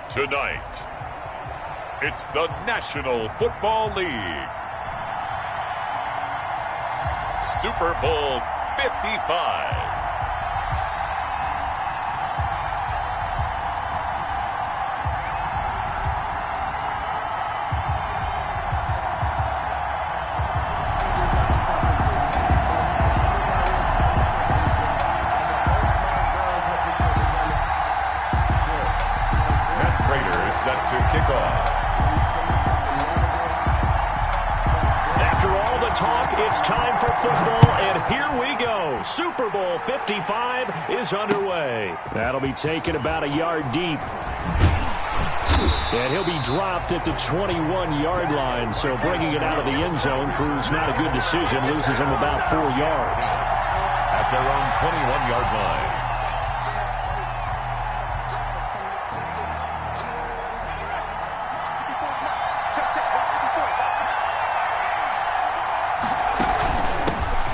Tonight, it's the National Football League. Super Bowl 55. Set to kick off. After all the talk, it's time for football, and here we go. Super Bowl 55 is underway. That'll be taken about a yard deep. And he'll be dropped at the 21-yard line, so bringing it out of the end zone proves not a good decision. Loses him about 4 yards. At their own 21-yard line.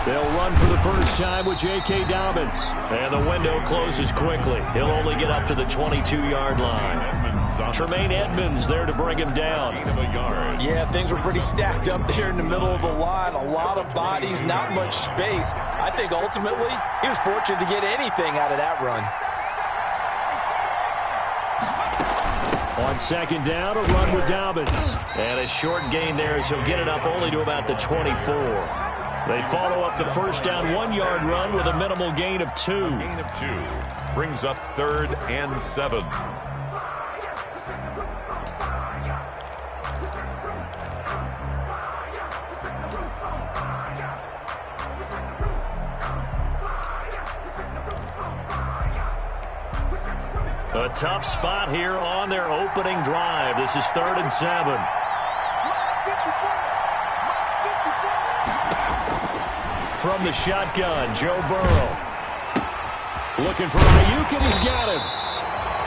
They'll run for the first time with J.K. Dobbins. And the window closes quickly. He'll only get up to the 22-yard line. Tremaine Edmonds there to bring him down. Yeah, things were pretty stacked up there in the middle of the line. A lot of bodies, not much space. I think ultimately he was fortunate to get anything out of that run. On second down, a run with Dobbins. And a short gain there as he'll get it up only to about the 24. They follow up the first down 1-yard run with a minimal gain of 2. Gain of 2 brings up 3rd and 7. A tough spot here on their opening drive. This is 3rd and 7. From the shotgun, Joe Burrow. Looking for Ayuk, and he's got him.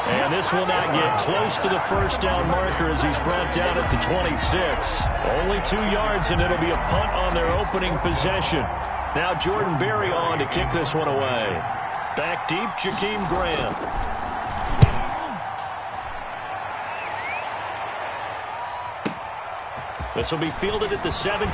And this will not get close to the first down marker as he's brought down at the 26. Only 2 yards, and it'll be a punt on their opening possession. Now Jordan Berry on to kick this one away. Back deep, Jakeem Grant. This will be fielded at the 17.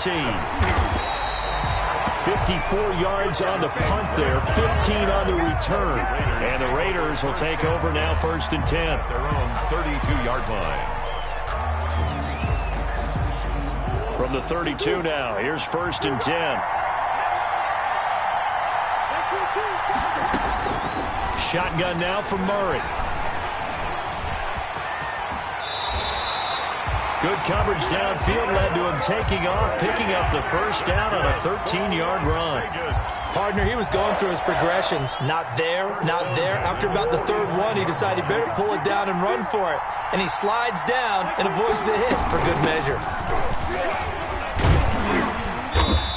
54 yards on the punt there, 15 on the return. And the Raiders will take over now 1st and 10. Their own 32-yard line. From the 32 now, here's 1st and 10. Shotgun now from Murray. Good coverage downfield led to him taking off, picking up the first down on a 13-yard run. Partner, he was going through his progressions. Not there, not there. After about the 3rd one, he decided he better pull it down and run for it. And he slides down and avoids the hit for good measure.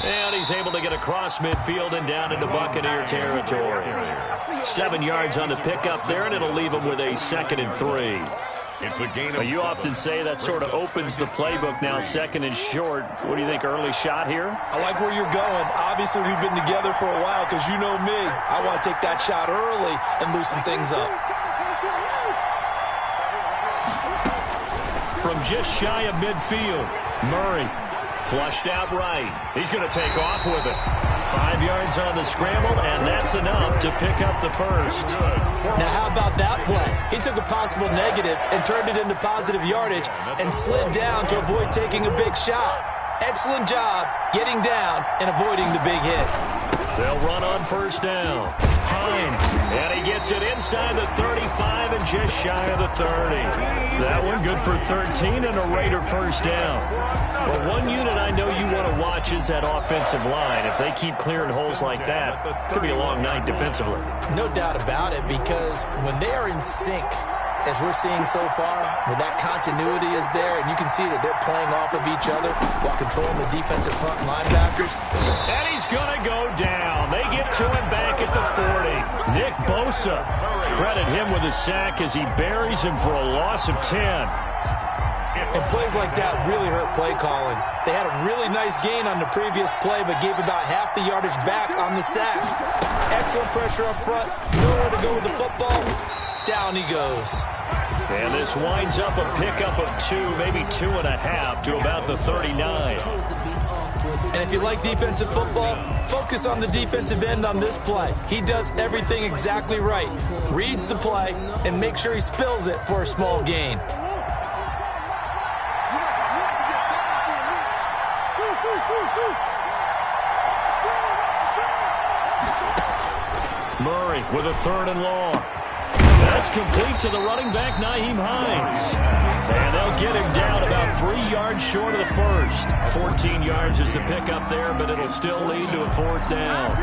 And he's able to get across midfield and down into Buccaneer territory. 7 yards on the pickup there, and it'll leave him with a 2nd and 3. It's a gain of you often say that sort of opens the playbook now, 2nd and short. What do you think, early shot here? I like where you're going. Obviously, we've been together for a while because you know me. I want to take that shot early and loosen things up. From just shy of midfield, Murray flushed out right. He's going to take off with it. 5 yards on the scramble, and that's enough to pick up the first. Now, how about that play? He took a possible negative and turned it into positive yardage and slid down to avoid taking a big shot. Excellent job getting down and avoiding the big hit. They'll run on first down. Hines, and he gets it inside the 35 and just shy of the 30. That one good for 13 and a Raider first down. Well, one unit I know you want to watch is that offensive line. If they keep clearing holes like that, it could be a long night defensively. No doubt about it, because when they are in sync, as we're seeing so far, when that continuity is there, and you can see that they're playing off of each other while controlling the defensive front linebackers. And he's going to go down. They get to him back at the 40. Nick Bosa, credit him with a sack as he buries him for a loss of 10. And plays like that really hurt play calling. They had a really nice gain on the previous play, but gave about half the yardage back on the sack. Excellent pressure up front, nowhere to go with the football. Down he goes. And this winds up a pickup of 2, maybe 2.5 to about the 39. And if you like defensive football, focus on the defensive end on this play. He does everything exactly right. Reads the play and makes sure he spills it for a small gain. Murray with a 3rd and long. That's complete to the running back, Nyheim Hines. And they'll get him down about 3 yards short of the first. 14 yards is the pickup there, but it'll still lead to a 4th down.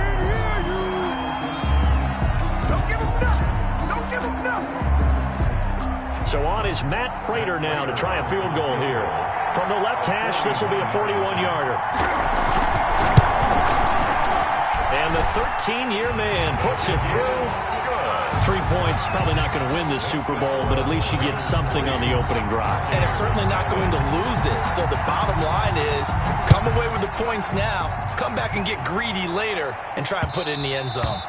Don't give him nothing. Don't give him nothing. So on is Matt Prater now to try a field goal here. From the left hash, this will be a 41-yarder. And the 13-year man puts it through. 3 points, probably not going to win this Super Bowl, but at least you get something on the opening drive. And it's certainly not going to lose it. So the bottom line is, come away with the points now, come back and get greedy later, and try and put it in the end zone.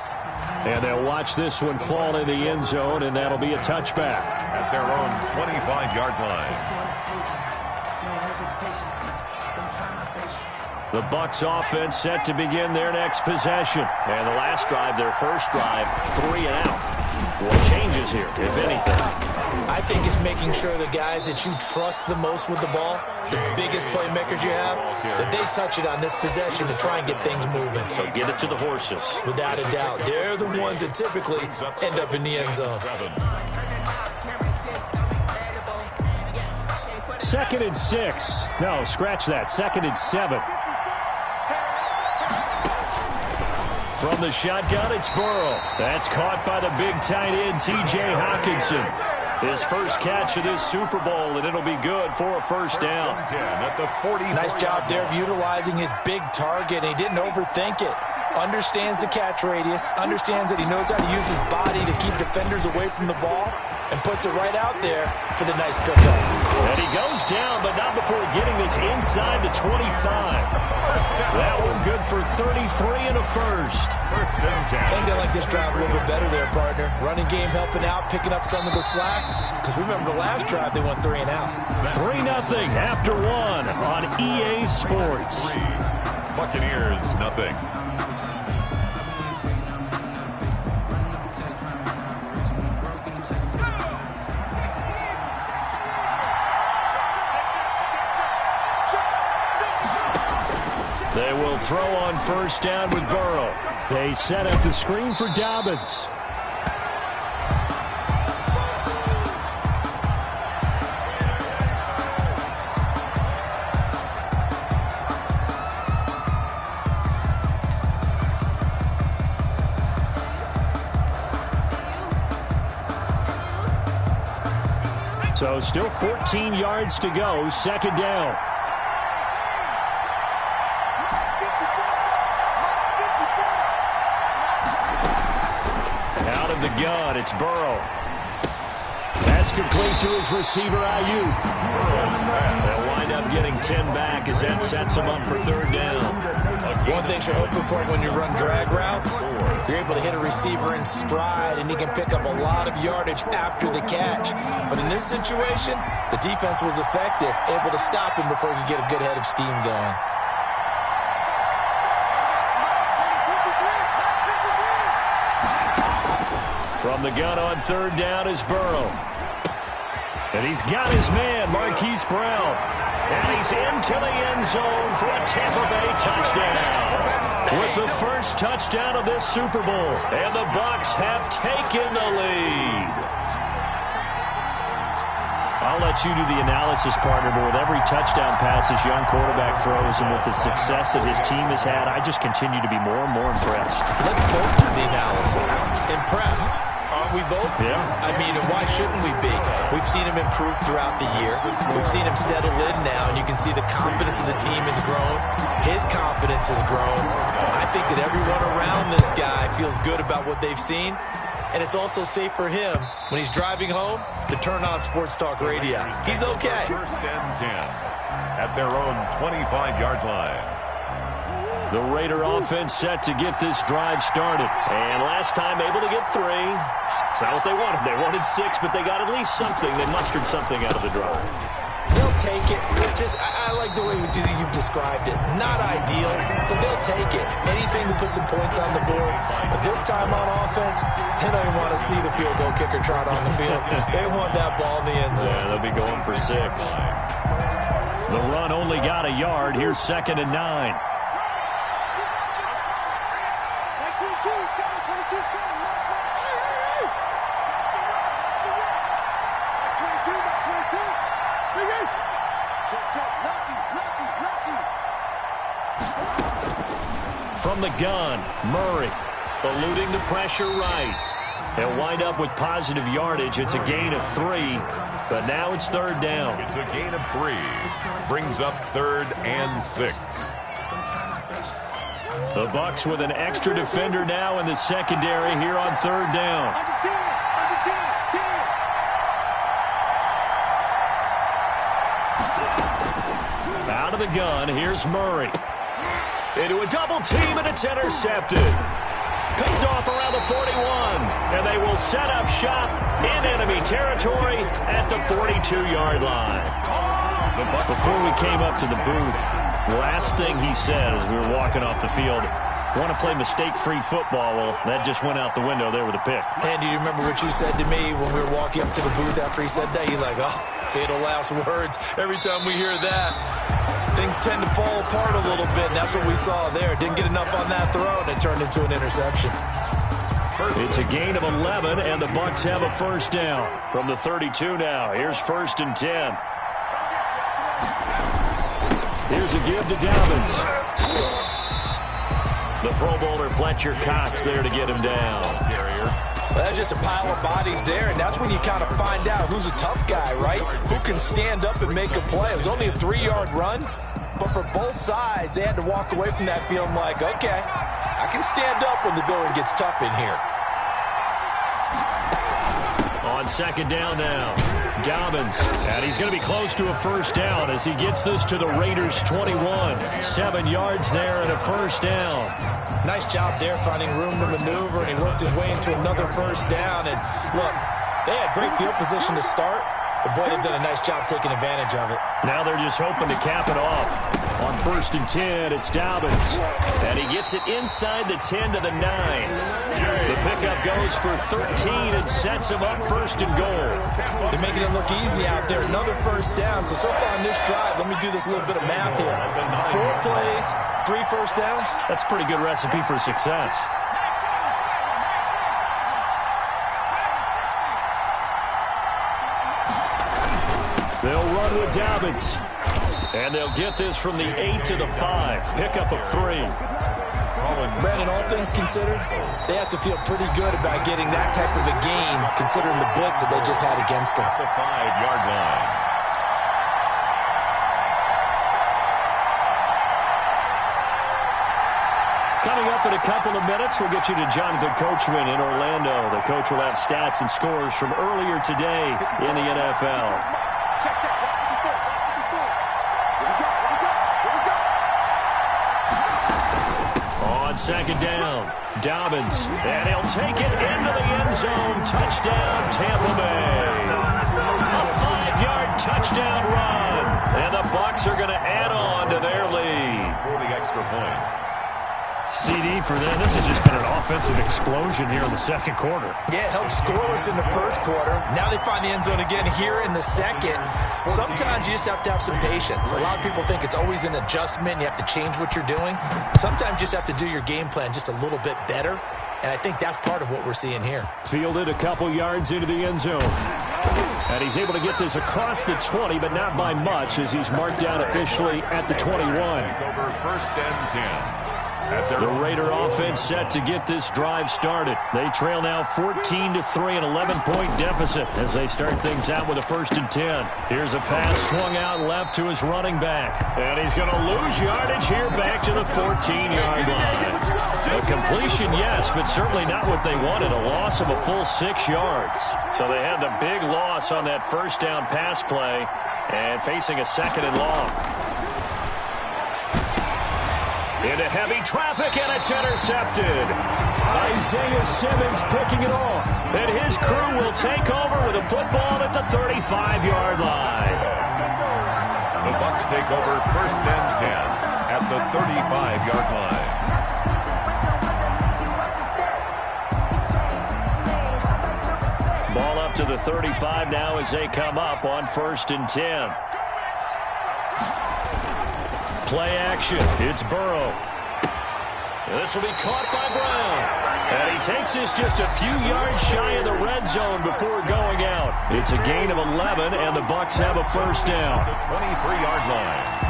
And they'll watch this one fall in the end zone, and that'll be a touchback. At their own 25-yard line. The Bucs offense set to begin their next possession. And the last drive, their first drive, 3 and out. What changes here, if anything? I think it's making sure the guys that you trust the most with the ball, the biggest playmakers you have, that they touch it on this possession to try and get things moving. So get it to the horses. Without a doubt. They're the ones that typically end up in the end zone. 2nd and 6. No, scratch that. 2nd and 7. From the shotgun, it's Burrow. That's caught by the big tight end, T.J. Hockenson. His first catch of this Super Bowl, and it'll be good for a 1st down. Nice job there of utilizing his big target, and he didn't overthink it. Understands the catch radius, understands that he knows how to use his body to keep defenders away from the ball, and puts it right out there for the nice pickup. And he goes down, but not before getting this inside the 25. That one good for 33 and a first. I think they like this drive a little bit better there, partner. Running game helping out, picking up some of the slack. Because remember the last drive, they went 3 and out. 3-0 after 1 on EA Sports. Buccaneers, nothing. They will throw on 1st down with Burrow. They set up the screen for Dobbins. So still 14 yards to go, 2nd down. The gun, it's Burrow. That's complete to his receiver, Ayuk. They'll wind up getting 10 back as that sets him up for 3rd down. One thing you're hoping for when you run drag routes, you're able to hit a receiver in stride, and he can pick up a lot of yardage after the catch. But in this situation, the defense was effective, able to stop him before he could get a good head of steam going. From the gun on 3rd down is Burrow. And he's got his man, Marquise Brown. And he's into the end zone for a Tampa Bay touchdown. With the first touchdown of this Super Bowl. And the Bucs have taken the lead. I'll let you do the analysis, partner, but with every touchdown pass this young quarterback throws and with the success that his team has had, I just continue to be more and more impressed. Let's both do the analysis. Impressed. Aren't we both? Yeah. I mean, and why shouldn't we be? We've seen him improve throughout the year. We've seen him settle in now, and you can see the confidence of the team has grown. His confidence has grown. I think that everyone around this guy feels good about what they've seen, and it's also safe for him when he's driving home to turn on Sports Talk Radio. He's okay. 1st and 10 at their own 25-yard line. The Raider offense set to get this drive started. And last time able to get 3. It's not what they wanted. They wanted 6, but they got at least something. They mustered something out of the drive. They'll take it. I like the way you've described it. Not ideal, but they'll take it. Anything to put some points on the board. But this time on offense, they don't even want to see the field goal kicker trot on the field. They want that ball in the end zone. Yeah, they'll be going for 6. The run only got a yard. Here's 2nd and 9. From the gun, Murray, eluding the pressure right. He'll wind up with positive yardage. It's a gain of 3, but now it's 3rd down. It's a gain of 3. Brings up 3rd and 6. The Bucs with an extra defender now in the secondary here on 3rd down. Out of the gun, here's Murray. Into a double team, and it's intercepted. Picked off around the 41, and they will set up shop in enemy territory at the 42-yard line. Before we came up to the booth, last thing he said as we were walking off the field, want to play mistake-free football. Well, that just went out the window there with a pick. And do you remember what you said to me when we were walking up to the booth after he said that? You're like, oh, fatal last words. Every time we hear that, things tend to fall apart a little bit, and that's what we saw there. Didn't get enough on that throw, and it turned into an interception. It's a gain of 11, and the Bucs have a 1st down. From the 32 now, here's 1st and 10. Here's a give to Dobbins. The Pro Bowler Fletcher Cox there to get him down. Well, that's just a pile of bodies there, and that's when you kind of find out who's a tough guy, right? Who can stand up and make a play. It was only a 3-yard run, but for both sides, they had to walk away from that feeling like, okay, I can stand up when the going gets tough in here. On 2nd down now, Dobbins, and he's going to be close to a 1st down as he gets this to the Raiders' 21. 7 yards there and a 1st down. Nice job there finding room to maneuver, and he worked his way into another 1st down. And look, they had great field position to start, but boy, they've done a nice job taking advantage of it. Now they're just hoping to cap it off. On 1st and 10, it's Dobbins, and he gets it inside the 10 to the 9. The pickup goes for 13 and sets him up 1st and goal. They're making it look easy out there. Another 1st down. So far on this drive, let me do this little bit of math here. 4 plays, 3 1st downs. That's a pretty good recipe for success. They'll run with Dobbins. And they'll get this from the 8 to the 5. Pickup of 3. Brandon, all things considered, they have to feel pretty good about getting that type of a game, considering the blitz that they just had against them. The 5-yard line. Coming up in a couple of minutes, we'll get you to Jonathan Coachman in Orlando. The coach will have stats and scores from earlier today in the NFL. On 2nd down, Dobbins, and he'll take it into the end zone. Touchdown, Tampa Bay. A 5-yard touchdown run, and the Bucs are going to add on to their lead. For the extra point. CD for them. This has just been an offensive explosion here in the 2nd quarter. Yeah, held scoreless in the 1st quarter. Now they find the end zone again here in the 2nd. Sometimes you just have to have some patience. A lot of people think it's always an adjustment. You have to change what you're doing. Sometimes you just have to do your game plan just a little bit better. And I think that's part of what we're seeing here. Fielded a couple yards into the end zone. And he's able to get this across the 20, but not by much as he's marked down officially at the 21. Over 1st and 10. The Raider offense set to get this drive started. They trail now 14-3, an 11-point deficit as they start things out with a 1st and 10. Here's a pass swung out left to his running back. And he's going to lose yardage here back to the 14-yard line. A completion, yes, but certainly not what they wanted. A loss of a full 6 yards. So they had the big loss on that 1st down pass play and facing a 2nd and long. Into heavy traffic, and it's intercepted. Isaiah Simmons picking it off. And his crew will take over with a football at the 35-yard line. The Bucs take over 1st and 10 at the 35-yard line. Ball up to the 35 now as they come up on 1st and 10. Play action. It's Burrow. This will be caught by Brown. And he takes this just a few yards shy of the red zone before going out. It's a gain of 11, and the Bucs have a 1st down. The 23-yard line.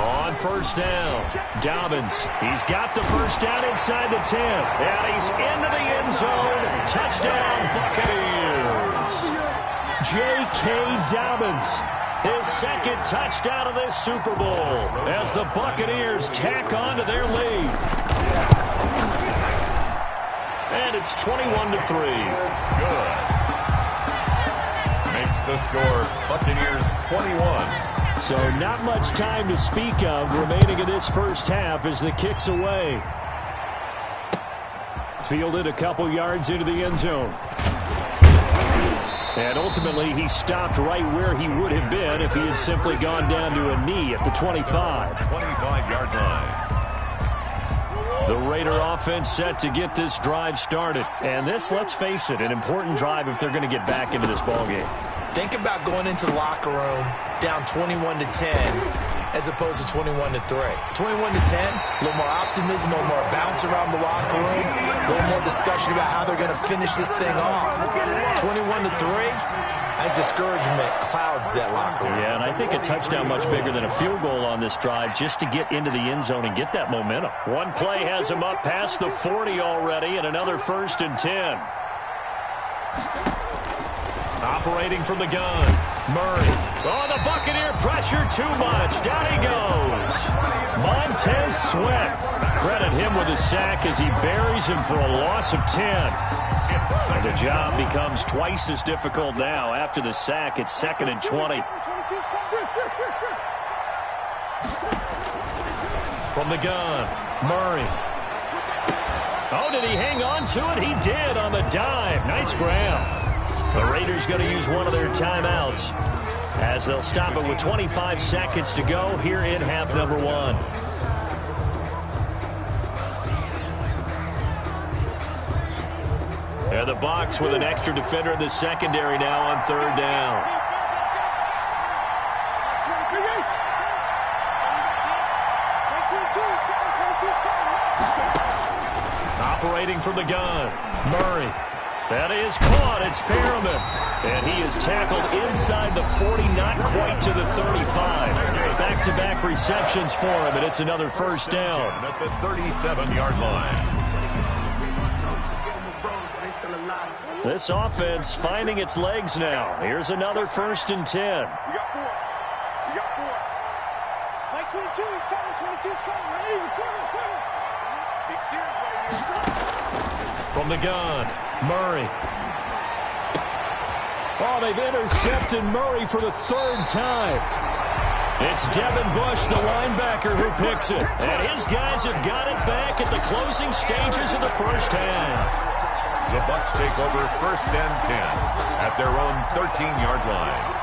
On 1st down, Dobbins. He's got the 1st down inside the 10. And he's into the end zone. Touchdown, Buccaneers. J.K. Dobbins, his 2nd touchdown of this Super Bowl as the Buccaneers tack on to their lead. And it's 21-3. Good. Makes the score Buccaneers 21. So not much time to speak of remaining in this 1st half as the kick's away. Fielded a couple yards into the end zone. And ultimately, he stopped right where he would have been if he had simply gone down to a knee at the 25. 25-yard line. The Raider offense set to get this drive started. And this, let's face it, an important drive if they're going to get back into this ballgame. Think about going into the locker room down 21-10 as opposed to 21-3. 21-10, a little more optimism, a little more bounce around the locker room, a little more discussion about how they're going to finish this thing off. 21-3, I think discouragement clouds that locker room. Yeah, and I think a touchdown much bigger than a field goal on this drive just to get into the end zone and get that momentum. One play has him up past the 40 already, and another 1st and 10. Operating from the gun, Murray. Oh, the Buccaneer pressure too much. Down he goes. Montez Sweat. Credit him with a sack as he buries him for a loss of 10. And the job becomes twice as difficult now. After the sack, it's 2nd and 20. From the gun, Murray. Oh, did he hang on to it? He did on the dive. Nice grab. The Raiders going to use one of their timeouts as they'll stop it with 25 seconds to go here in half number 1. And the Bucs with an extra defender in the secondary now on 3rd down. Operating from the gun, Murray. That is caught. It's Perriman. And he is tackled inside the 40, not quite to the 35. Back-to-back receptions for him, and it's another 1st down. At the 37-yard line. This offense finding its legs now. Here's another 1st and 10. We got 4. We got 4. Like 22 is coming. 22 is coming. Man, he's a corner. Big series right here. From the gun, Murray. Oh, they've intercepted Murray for the 3rd time. It's Devin Bush, the linebacker, who picks it. And his guys have got it back at the closing stages of the 1st half. The Bucs take over 1st and 10 at their own 13-yard line.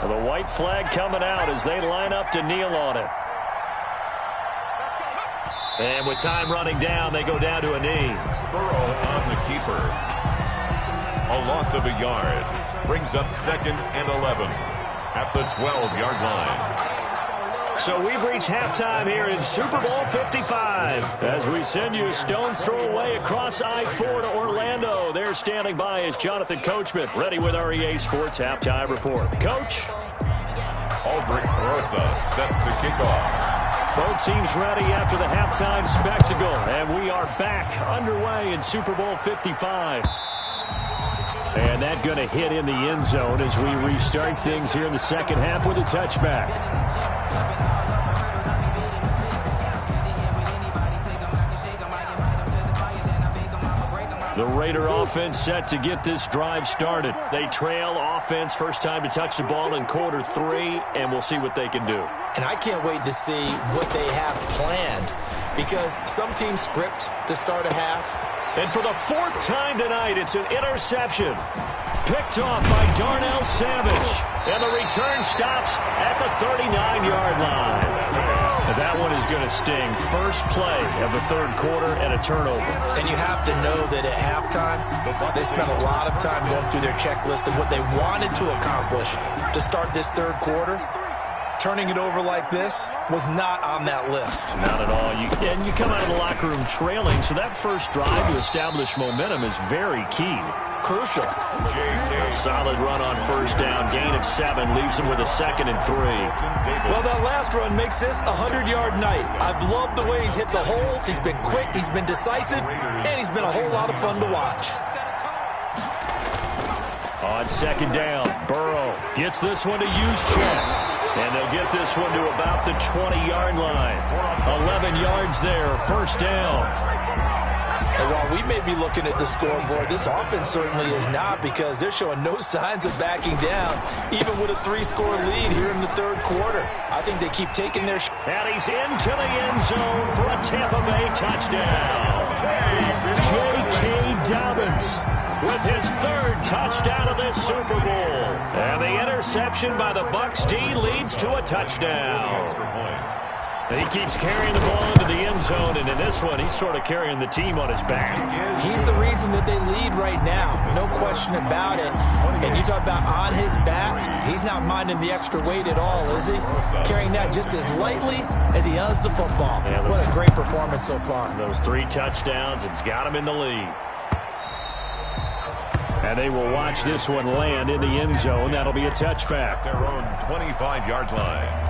The white flag coming out as they line up to kneel on it. And with time running down, they go down to a knee. Burrow on the keeper. A loss of a yard. Brings up 2nd and 11 at the 12-yard line. So we've reached halftime here in Super Bowl 55. As we send you a stone's throw away across I-4 to Orlando. There standing by is Jonathan Coachman, ready with our EA Sports Halftime Report. Coach. Aldrich Rosa set to kick off. Both teams ready after the halftime spectacle. And we are back underway in Super Bowl 55. And that going to hit in the end zone as we restart things here in the second half with a touchback. The Raider offense set to get this drive started. They trail offense, first time to touch the ball in quarter 3, and we'll see what they can do. And I can't wait to see what they have planned, because some teams script to start a half. And for the 4th time tonight, it's an interception. Picked off by Darnell Savage. And the return stops at the 39-yard line. And that one is going to sting. First play of the 3rd quarter and a turnover. And you have to know that at halftime, they spent a lot of time going through their checklist of what they wanted to accomplish to start this 3rd quarter. Turning it over like this was not on that list. Not at all. And you come out of the locker room trailing, so that first drive to establish momentum is very key. Crucial. Solid run on first down. Gain of 7 leaves him with a 2nd and 3. Well, that last run makes this a 100-yard night. I've loved the way he's hit the holes. He's been quick, he's been decisive, and he's been a whole lot of fun to watch. On 2nd down, Burrow gets this one to Juszczyk. And they'll get this one to about the 20-yard line. 11 yards there, first down. And while we may be looking at the scoreboard, this offense certainly is not, because they're showing no signs of backing down, even with a 3-score lead here in the 3rd quarter. I think they keep taking their shot. And he's into the end zone for a Tampa Bay touchdown. J.K. Dobbins with his 3rd touchdown of this Super Bowl. And the interception by the Bucs D leads to a touchdown. He keeps carrying the ball into the end zone, and in this one, he's sort of carrying the team on his back. He's the reason that they lead right now, no question about it. And you talk about on his back, he's not minding the extra weight at all, is he? Carrying that just as lightly as he does the football. Yeah, what a great performance so far. Those 3 touchdowns, it's got him in the lead. And they will watch this one land in the end zone. That'll be a touchback. Their own 25-yard line.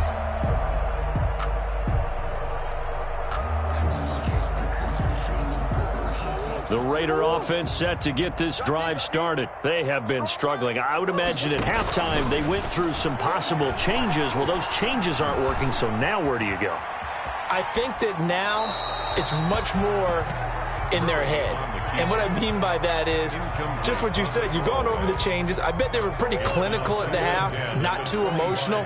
The Raider offense set to get this drive started. They have been struggling. I would imagine at halftime they went through some possible changes. Well, those changes aren't working, so now where do you go? I think that now it's much more in their head. And what I mean by that is just what you said. You've gone over the changes. I bet they were pretty clinical at the half, not too emotional.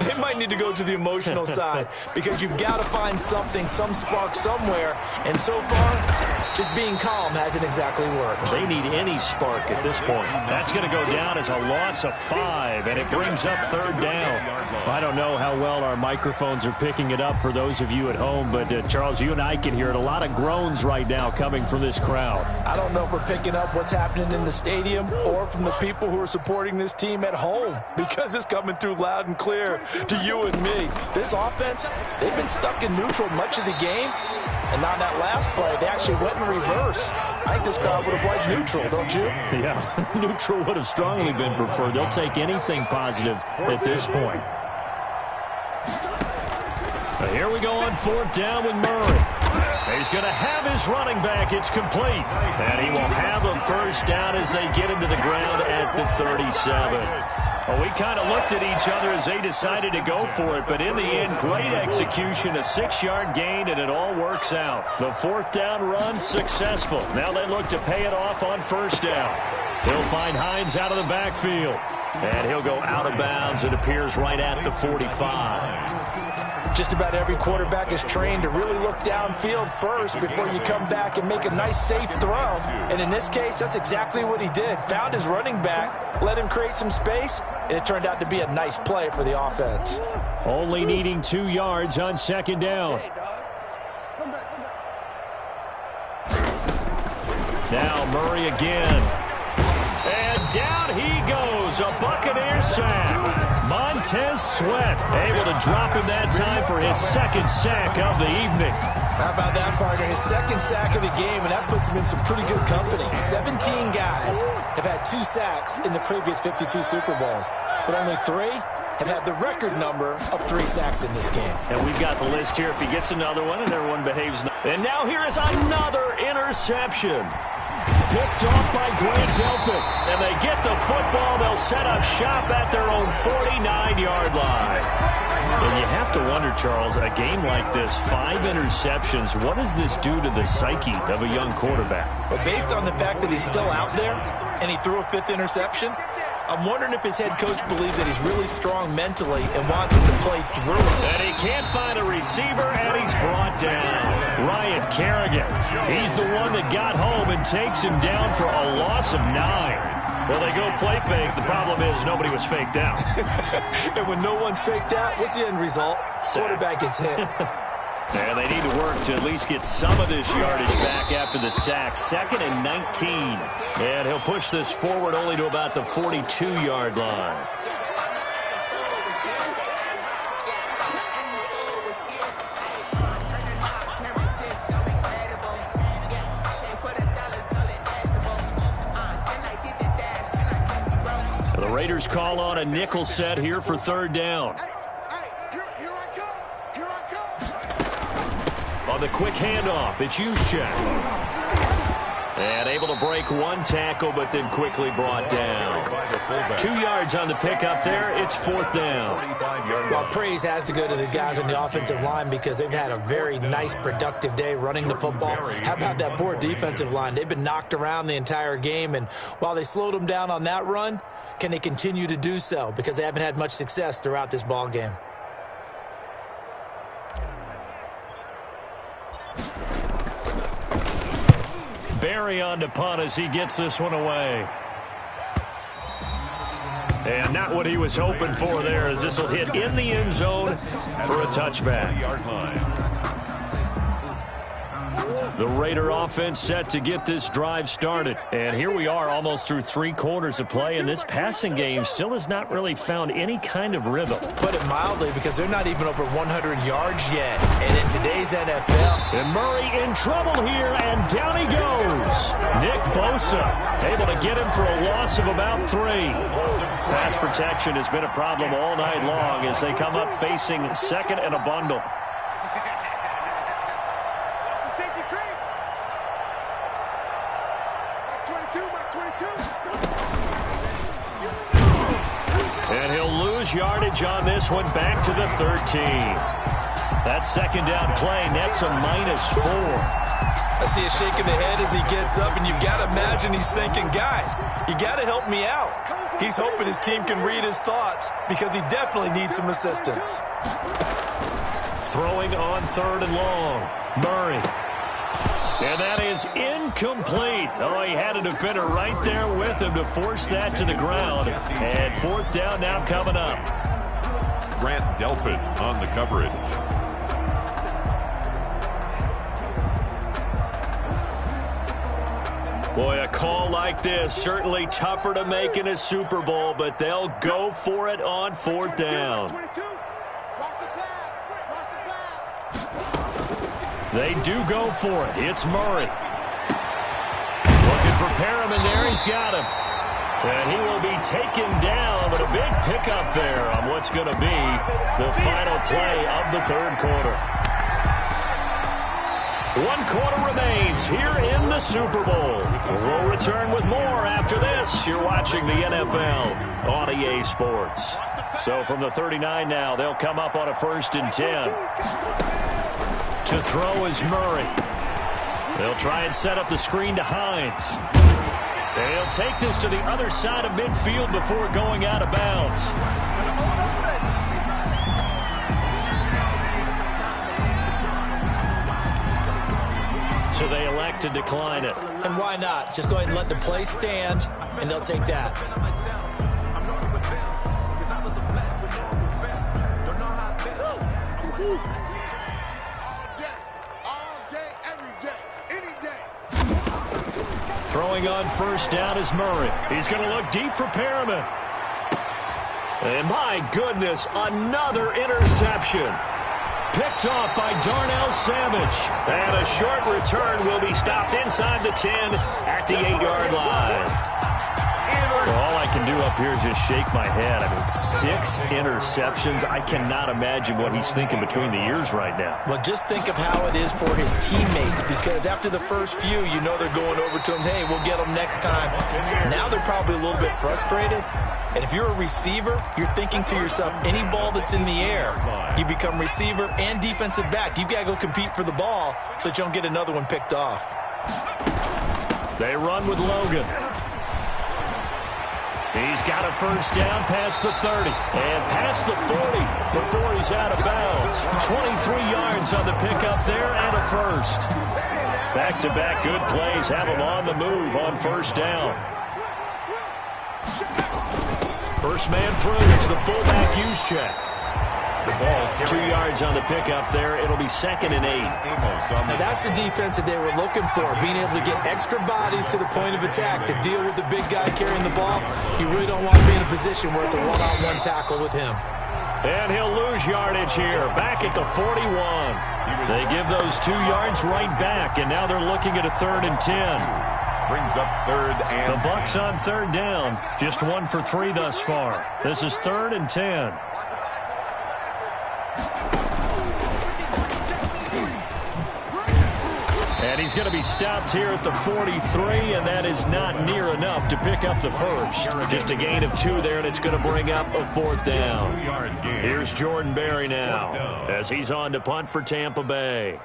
They might need to go to the emotional side, because you've got to find something, some spark somewhere. And so far, just being calm hasn't exactly worked. They need any spark at this point. That's going to go down as a loss of 5, and it brings up 3rd down. I don't know how well our microphones are picking it up for those of you at home, but Charles, you and I can hear it. A lot of groans right now coming from this crowd. I don't know if we're picking up what's happening in the stadium or from the people who are supporting this team at home, because it's coming through loud and clear to you and me. This offense, they've been stuck in neutral much of the game, and on that last play, they actually went in reverse. I think this crowd would have liked neutral, don't you? Yeah, neutral would have strongly been preferred. They'll take anything positive at this point. But here we go on 4th down with Murray. He's going to have his running back. It's complete. And he will have a first down as they get him to the ground at the 37. Well, we kind of looked at each other as they decided to go for it, but in the end, great execution, a 6-yard gain, and it all works out. The 4th down run successful. Now they look to pay it off on first down. He'll find Hines out of the backfield, and he'll go out of bounds. It appears right at the 45. Just about every quarterback is trained to really look downfield first before you come back and make a nice, safe throw. And in this case, that's exactly what he did. Found his running back, let him create some space, and it turned out to be a nice play for the offense. Only needing 2 yards on 2nd down. Now Murray again. And down he goes. A Buccaneer sack. Montez Sweat able to drop him that time for his 2nd sack of the evening. How about that, partner? His 2nd sack of the game, and that puts him in some pretty good company. 17 guys have had 2 sacks in the previous 52 Super Bowls, but only 3 have had the record number of 3 sacks in this game. And we've got the list here. If he gets another one and everyone behaves. And now here is another interception. picked off by Grant Delpit. And they get the football. They'll set up shop at their own 49-yard line. And you have to wonder, Charles, a game like this, 5 interceptions, what does this do to the psyche of a young quarterback? But based on the fact that he's still out there and he threw a 5th interception, I'm wondering if his head coach believes that he's really strong mentally and wants him to play through it. And he can't find a receiver, and he's brought down. Ryan Kerrigan, he's the one that got home and takes him down for a loss of 9. Well, they go play fake. The problem is nobody was faked out. And when no one's faked out, what's the end result? Quarterback gets hit. And they need to work to at least get some of this yardage back after the sack. 2nd and 19. And he'll push this forward only to about the 42-yard line. The Raiders call on a nickel set here for 3rd down. On the quick handoff, it's Juszczyk. And able to break one tackle, but then quickly brought down. 2 yards on the pickup there. It's 4th down. Well, praise has to go to the guys on the offensive line because they've had a very nice, productive day running the football. How about that poor defensive line? They've been knocked around the entire game, and while they slowed them down on that run, can they continue to do so? Because they haven't had much success throughout this ball game. Barry on to punt as he gets this one away. And not what he was hoping for there, as this will hit in the end zone for a touchback. The Raider offense set to get this drive started. And here we are almost through 3 quarters of play, and this passing game still has not really found any kind of rhythm. Put it mildly, because they're not even over 100 yards yet. And in today's NFL... And Murray in trouble here, and down he goes. Nick Bosa able to get him for a loss of about 3. Pass protection has been a problem all night long as they come up facing 2nd and a bundle. And he'll lose yardage on this one, back to the 13. That 2nd down play nets a -4. I see a shake of the head as he gets up, and you've got to imagine he's thinking, guys, you got to help me out. He's hoping his team can read his thoughts because he definitely needs some assistance. Throwing on 3rd and long. Murray. And that is incomplete. Oh, he had a defender right there with him to force that to the ground. And 4th down now coming up. Grant Delpit on the coverage. Boy, a call like this, certainly tougher to make in a Super Bowl, but they'll go for it on 4th down. They do go for it. It's Murray. Looking for Perriman there. He's got him. And he will be taken down, but a big pickup there on what's going to be the final play of the 3rd quarter. 1 quarter remains here in the Super Bowl. We'll return with more after this. You're watching the NFL on EA Sports. So from the 39 now, they'll come up on a 1st and 10. To throw is Murray. They'll try and set up the screen to Hines. They'll take this to the other side of midfield before going out of bounds. So they elect to decline it. And why not? Just go ahead and let the play stand, and they'll take that. Throwing on 1st down is Murray. He's going to look deep for Perriman. And my goodness, another interception. Picked off by Darnell Savage. And a short return will be stopped inside the 10 at the 8-yard line. Well, all I can do up here is just shake my head. I mean, 6 interceptions. I cannot imagine what he's thinking between the ears right now. Well, just think of how it is for his teammates, because after the first few, you know they're going over to him, hey, we'll get them next time. Now they're probably a little bit frustrated. And if you're a receiver, you're thinking to yourself, any ball that's in the air, you become receiver and defensive back. You've got to go compete for the ball so that you don't get another one picked off. They run with Logan. He's got a first down past the 30 and past the 40 before he's out of bounds. 23 yards on the pickup there and a first. Back-to-back good plays have him on the move on first down. First man through. It's the fullback use check. The ball 2 yards on the pickup there. It'll be 2nd and 8. Now that's the defense that they were looking for, being able to get extra bodies to the point of attack to deal with the big guy carrying the ball. You really don't want to be in a position where it's a one-on-one tackle with him. And he'll lose yardage here, back at the 41. They give those 2 yards right back, and now they're looking at a 3rd and 10. Brings up 3rd and The Bucs on 3rd down, just 1 for 3 thus far. This is 3rd and 10. And he's going to be stopped here at the 43, and that is not near enough to pick up the first. Just a gain of 2 there, and it's going to bring up a 4th down. Here's Jordan Berry now as he's on to punt for Tampa Bay.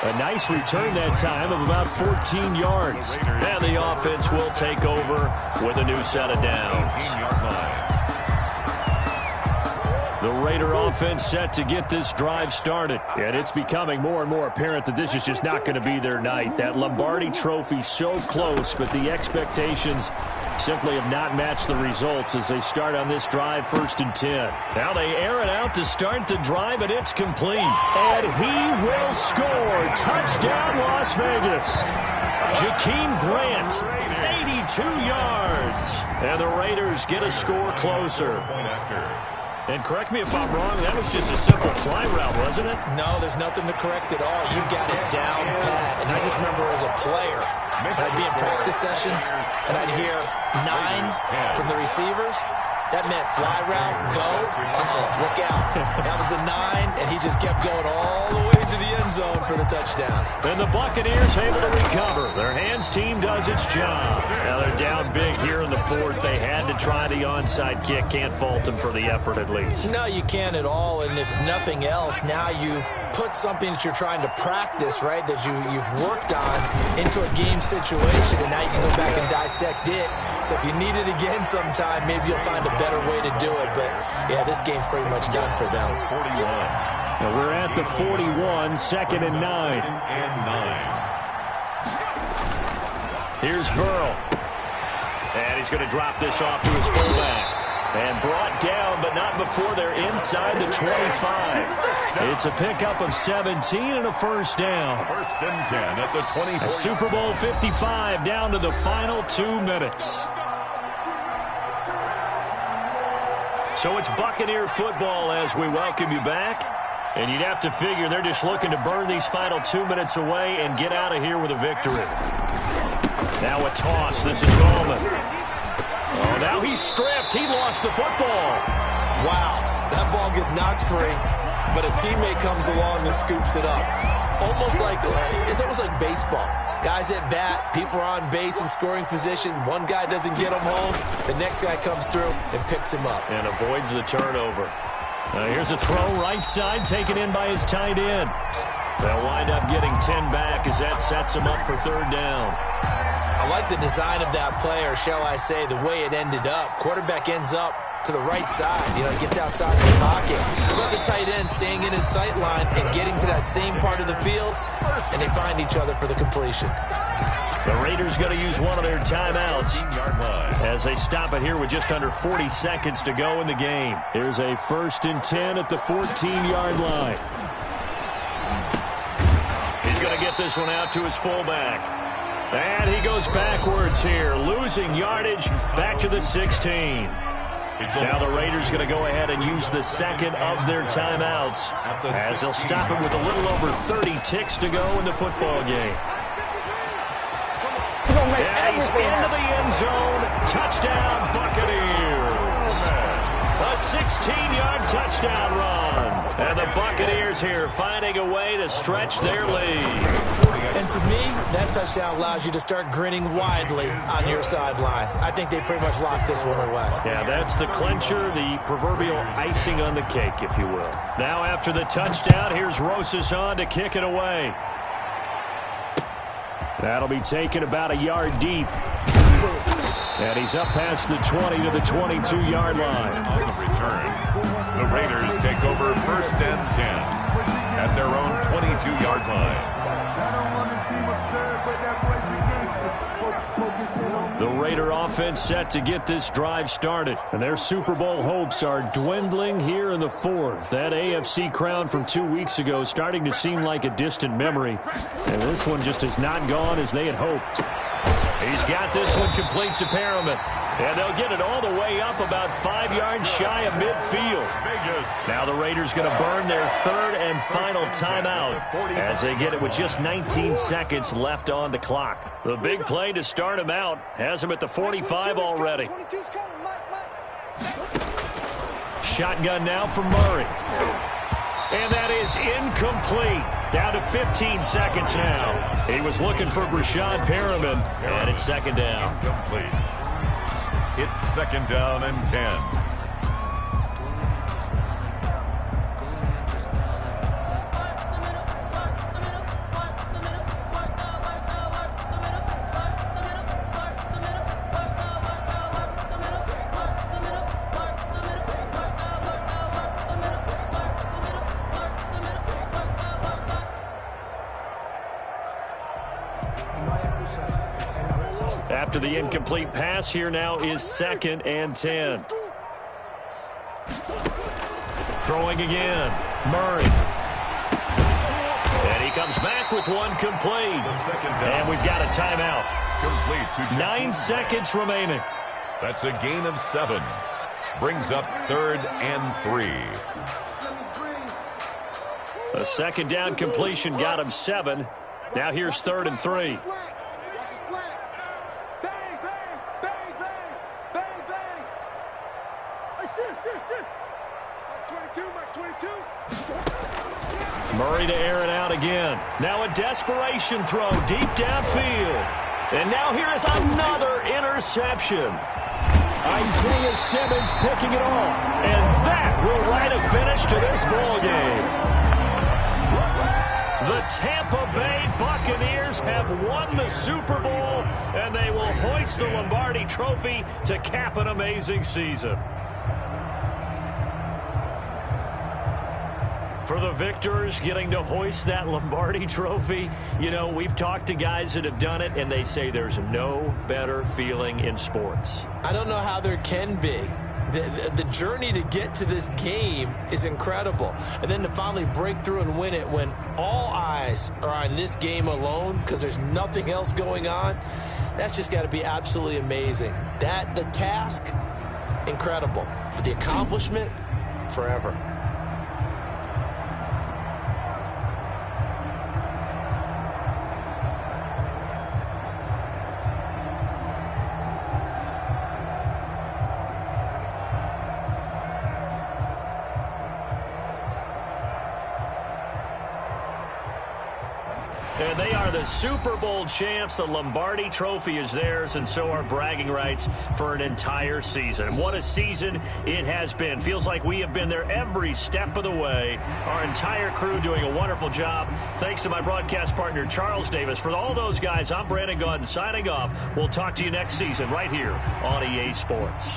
A nice return that time of about 14 yards. And the offense will take over with a new set of downs. The Raider offense set to get this drive started. And it's becoming more and more apparent that this is just not going to be their night. That Lombardi trophy so close, but the expectations simply have not matched the results as they start on this drive 1st and 10. Now they air it out to start the drive, and it's complete. And he will score. Touchdown, Las Vegas. Jakeem Grant, 82 yards. And the Raiders get a score closer. And correct me if I'm wrong, that was just a simple fly route, wasn't it? No, there's nothing to correct at all. You got it down pat. And I just remember as a player, I'd be in practice sessions, and I'd hear 9 from the receivers. That meant fly route, go, look out. That was the 9, and he just kept going all the way to the end zone for the touchdown. And the Buccaneers able to recover. Their hands team does its job. Now they're down big here in the 4th. They had to try the onside kick. Can't fault them for the effort at least. No, you can't at all, and if nothing else, now you've put something that you're trying to practice, right, that you've worked on into a game situation, and now you can go back and dissect it. So if you need it again sometime, maybe you'll find a better way to do it. But, yeah, this game's pretty much done for them. 41. Now we're at the 41, 2nd and 9. Here's Burrow. And he's going to drop this off to his fullback. And brought down, but not before they're inside the 25. It's a pickup of 17 and a first down. 1st and 10 at the 24. A Super Bowl 55 down to the final 2 minutes. So it's Buccaneer football as we welcome you back. And you'd have to figure they're just looking to burn these final 2 minutes away and get out of here with a victory. Now a toss. This is Gallman. Oh, now he's stripped. He lost the football. Wow, that ball gets knocked free, but a teammate comes along and scoops it up. It's almost like baseball. Guys at bat, people are on base in scoring position. One guy doesn't get him home. The next guy comes through and picks him up. And avoids the turnover. Now here's a throw right side, taken in by his tight end. They'll wind up getting 10 back as that sets him up for 3rd down. I like the design of that play, or shall I say the way it ended up. Quarterback ends up to the right side. Gets outside of the pocket. But the tight end staying in his sight line and getting to that same part of the field, and they find each other for the completion. The Raiders going to use one of their timeouts as they stop it here with just under 40 seconds to go in the game. Here's a 1st and 10 at the 14-yard line. He's going to get this one out to his fullback. And he goes backwards here, losing yardage back to the 16. Now the Raiders going to go ahead and use the second of their timeouts as they'll stop it with a little over 30 ticks to go in the football game. And he's into the end zone. Touchdown, Buccaneers. A 16-yard touchdown run. And the Buccaneers here finding a way to stretch their lead. And to me, that touchdown allows you to start grinning widely on your sideline. I think they pretty much locked this one away. Yeah, that's the clincher, the proverbial icing on the cake, if you will. Now after the touchdown, here's Rosas on to kick it away. That'll be taken about a yard deep. And he's up past the 20 to the 22-yard line. On the return, the Raiders take over 1st and 10 at their own 22-yard line. The Raider offense set to get this drive started. And their Super Bowl hopes are dwindling here in the 4th. That AFC crown from 2 weeks ago starting to seem like a distant memory. And this one just has not gone as they had hoped. He's got this one complete to Perriman. And they'll get it all the way up about 5 yards shy of midfield. Now the Raiders going to burn their 3rd and final timeout as they get it with just 19 seconds left on the clock. The big play to start him out has him at the 45 already. Shotgun now from Murray. And that is incomplete. Down to 15 seconds now. He was looking for Brashad Perriman, and it's 2nd down. Incomplete. It's 2nd down and 10. After the incomplete pass, here now is 2nd and 10. Throwing again. Murray. And he comes back with one complete. And we've got a timeout. Complete to 9 seconds remaining. That's a gain of 7. Brings up 3rd and 3. A 2nd down completion got him 7. Now here's 3rd and 3. Murray to air it out again. Now a desperation throw deep downfield. And now here is another interception. Isaiah Simmons picking it off. And that will write a finish to this ball game. The Tampa Bay Buccaneers have won the Super Bowl, and they will hoist the Lombardi Trophy to cap an amazing season. For the victors getting to hoist that Lombardi Trophy, you know, we've talked to guys that have done it, and they say there's no better feeling in sports. I don't know how there can be. The journey to get to this game is incredible. And then to finally break through and win it when all eyes are on this game alone because there's nothing else going on, that's just got to be absolutely amazing. The task, incredible. But the accomplishment, forever. And they are the Super Bowl champs. The Lombardi Trophy is theirs, and so are bragging rights for an entire season. What a season it has been. Feels like we have been there every step of the way. Our entire crew doing a wonderful job. Thanks to my broadcast partner, Charles Davis. For all those guys, I'm Brandon Gaudin signing off. We'll talk to you next season right here on EA Sports.